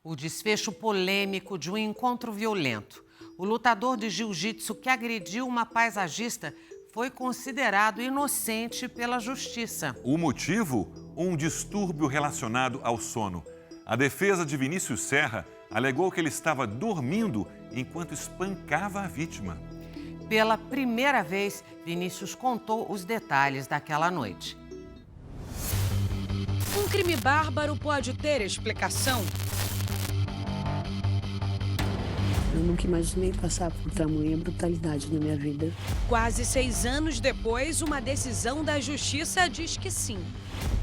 O desfecho polêmico de um encontro violento. O lutador de jiu-jitsu que agrediu uma paisagista foi considerado inocente pela justiça. O motivo? Um distúrbio relacionado ao sono. A defesa de Vinícius Serra alegou que ele estava dormindo enquanto espancava a vítima. Pela primeira vez, Vinícius contou os detalhes daquela noite. Um crime bárbaro pode ter explicação? Eu nunca imaginei passar por tamanha brutalidade na minha vida. Quase 6 anos depois, uma decisão da Justiça diz que sim.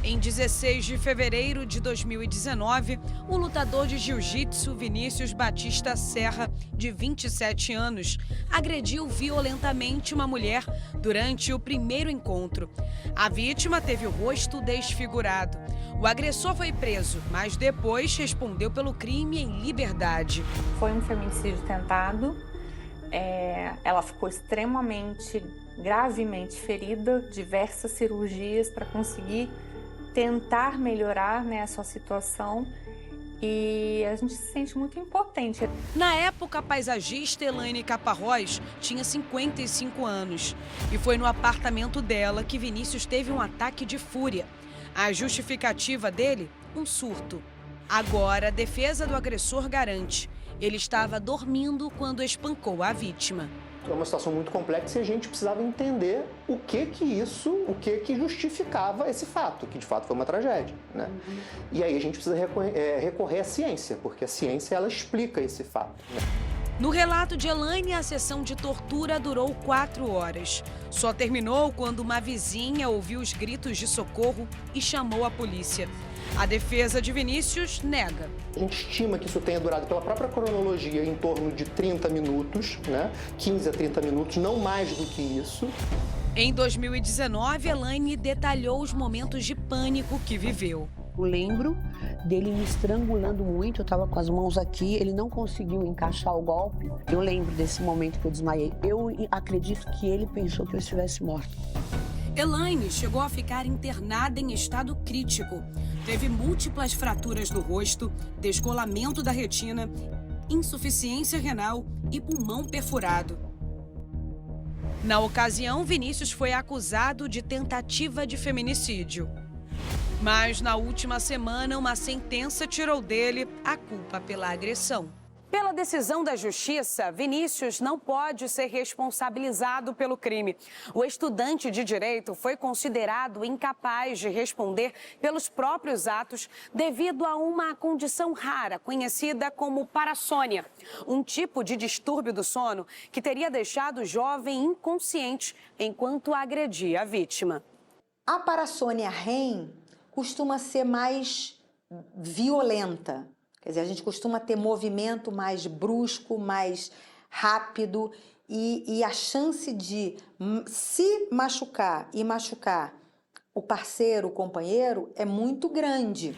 Em 16 de fevereiro de 2019, o lutador de jiu-jitsu Vinícius Batista Serra, de 27 anos, agrediu violentamente uma mulher durante o primeiro encontro. A vítima teve o rosto desfigurado. O agressor foi preso, mas depois respondeu pelo crime em liberdade. Foi um feminicídio tentado. Ela ficou extremamente, gravemente ferida, diversas cirurgias para conseguir tentar melhorar, a sua situação. E a gente se sente muito impotente. Na época, a paisagista Elaine Caparrós tinha 55 anos. E foi no apartamento dela que Vinícius teve um ataque de fúria. A justificativa dele? Um surto. Agora, a defesa do agressor garante: ele estava dormindo quando espancou a vítima. É uma situação muito complexa e a gente precisava entender o que justificava esse fato, que de fato foi uma tragédia, né? E aí a gente precisa recorrer à ciência, porque a ciência ela explica esse fato, né? No relato de Elaine, a sessão de tortura durou 4 horas. Só terminou quando uma vizinha ouviu os gritos de socorro e chamou a polícia. A defesa de Vinícius nega. A gente estima que isso tenha durado, pela própria cronologia, em torno de 30 minutos, né? 15 a 30 minutos, não mais do que isso. Em 2019, Elaine detalhou os momentos de pânico que viveu. Eu lembro dele me estrangulando muito, eu estava com as mãos aqui, ele não conseguiu encaixar o golpe. Eu lembro desse momento que eu desmaiei. Eu acredito que ele pensou que eu estivesse morta. Elaine chegou a ficar internada em estado crítico. Teve múltiplas fraturas no rosto, descolamento da retina, insuficiência renal e pulmão perfurado. Na ocasião, Vinícius foi acusado de tentativa de feminicídio. Mas na última semana, uma sentença tirou dele a culpa pela agressão. Pela decisão da Justiça, Vinícius não pode ser responsabilizado pelo crime. O estudante de direito foi considerado incapaz de responder pelos próprios atos devido a uma condição rara, conhecida como parassônia, um tipo de distúrbio do sono que teria deixado o jovem inconsciente enquanto agredia a vítima. A parassônia REM costuma ser mais violenta. Quer dizer, a gente costuma ter movimento mais brusco, mais rápido e a chance de se machucar e machucar o parceiro, o companheiro, é muito grande.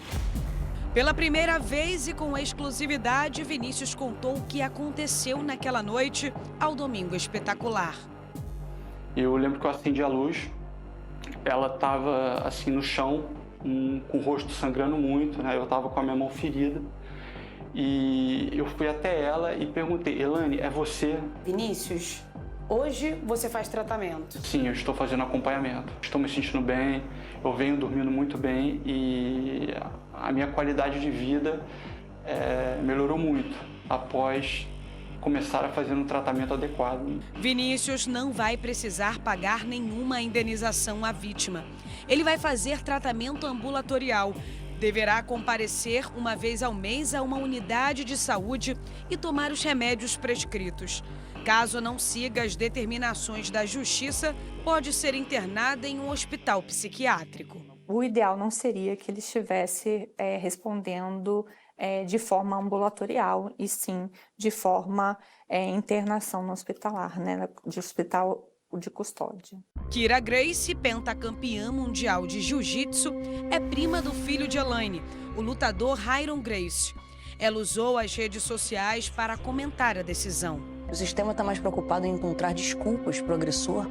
Pela primeira vez e com exclusividade, Vinícius contou o que aconteceu naquela noite ao Domingo Espetacular. Eu lembro que eu acendi a luz, ela estava assim no chão, com o rosto sangrando muito, né? Eu estava com a minha mão ferida. E eu fui até ela e perguntei: Elaine, é você? Vinícius, hoje você faz tratamento? Sim, eu estou fazendo acompanhamento. Estou me sentindo bem, eu venho dormindo muito bem e a minha qualidade de vida melhorou muito após começar a fazer um tratamento adequado. Vinícius não vai precisar pagar nenhuma indenização à vítima. Ele vai fazer tratamento ambulatorial. Deverá comparecer uma vez ao mês a uma unidade de saúde e tomar os remédios prescritos. Caso não siga as determinações da Justiça, pode ser internado em um hospital psiquiátrico. O ideal não seria que ele estivesse respondendo de forma ambulatorial, e sim de forma internação no hospitalar, né, de hospital de custódia. Kira Gracie, pentacampeã mundial de jiu-jitsu, é prima do filho de Elaine, o lutador Ryron Gracie. Ela usou as redes sociais para comentar a decisão. O sistema está mais preocupado em encontrar desculpas para o agressor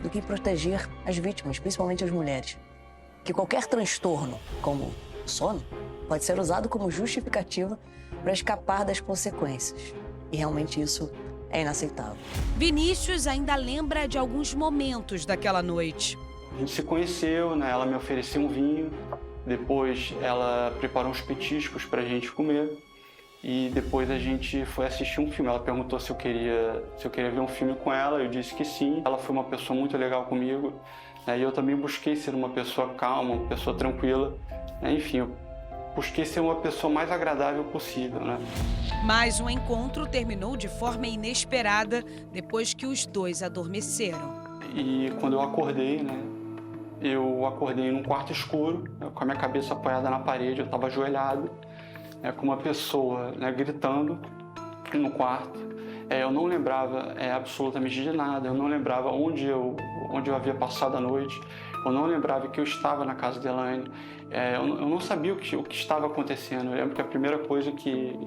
do que proteger as vítimas, principalmente as mulheres. Que qualquer transtorno, como sono, pode ser usado como justificativa para escapar das consequências. E realmente isso é inaceitável. Vinícius ainda lembra de alguns momentos daquela noite. A gente se conheceu, né? Ela me ofereceu um vinho, depois ela preparou uns petiscos para a gente comer e depois a gente foi assistir um filme. Ela perguntou se eu queria ver um filme com ela, eu disse que sim. Ela foi uma pessoa muito legal comigo, né? E eu também busquei ser uma pessoa calma, uma pessoa tranquila, né? Enfim, eu busquei ser uma pessoa mais agradável possível, né? Mas o encontro terminou de forma inesperada depois que os dois adormeceram. E quando eu acordei, né? Eu acordei num quarto escuro, com a minha cabeça apoiada na parede, eu estava ajoelhado, com uma pessoa, né, gritando no quarto. Eu não lembrava absolutamente de nada, eu não lembrava onde eu havia passado a noite, eu não lembrava que eu estava na casa de Elaine, eu não sabia o que estava acontecendo. Eu lembro que a primeira coisa que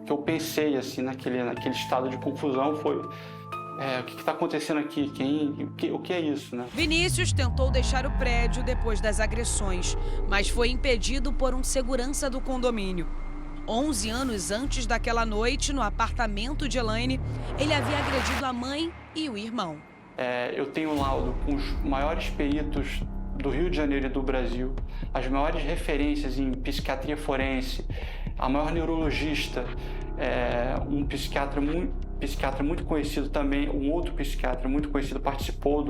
eu pensei assim, naquele estado de confusão foi: o que está acontecendo aqui? O que é isso, né? Vinícius tentou deixar o prédio depois das agressões, mas foi impedido por um segurança do condomínio. 11 anos antes daquela noite, no apartamento de Elaine, ele havia agredido a mãe e o irmão. Eu tenho um laudo com os maiores peritos do Rio de Janeiro e do Brasil, as maiores referências em psiquiatria forense, a maior neurologista, um psiquiatra muito conhecido também, um outro psiquiatra muito conhecido participou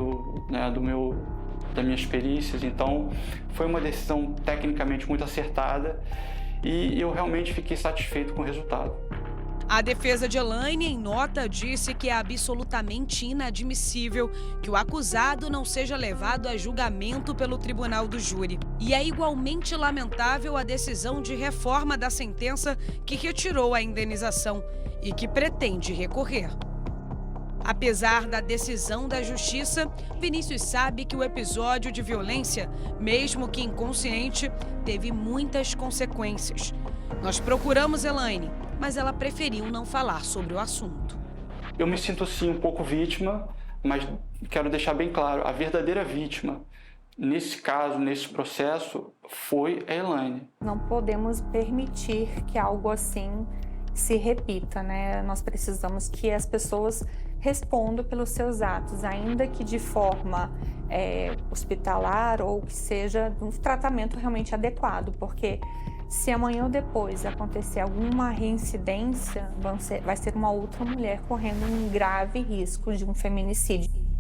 das minhas perícias. Então, foi uma decisão tecnicamente muito acertada e eu realmente fiquei satisfeito com o resultado. A defesa de Elaine, em nota, disse que é absolutamente inadmissível que o acusado não seja levado a julgamento pelo tribunal do júri. E é igualmente lamentável a decisão de reforma da sentença que retirou a indenização e que pretende recorrer. Apesar da decisão da justiça, Vinícius sabe que o episódio de violência, mesmo que inconsciente, teve muitas consequências. Nós procuramos Elaine, mas ela preferiu não falar sobre o assunto. Eu me sinto sim um pouco vítima, mas quero deixar bem claro, a verdadeira vítima nesse caso, nesse processo, foi a Elaine. Não podemos permitir que algo assim se repita, né? Nós precisamos que as pessoas respondam pelos seus atos, ainda que de forma hospitalar ou que seja um tratamento realmente adequado, porque se amanhã ou depois acontecer alguma reincidência, vai ser uma outra mulher correndo um grave risco de um feminicídio.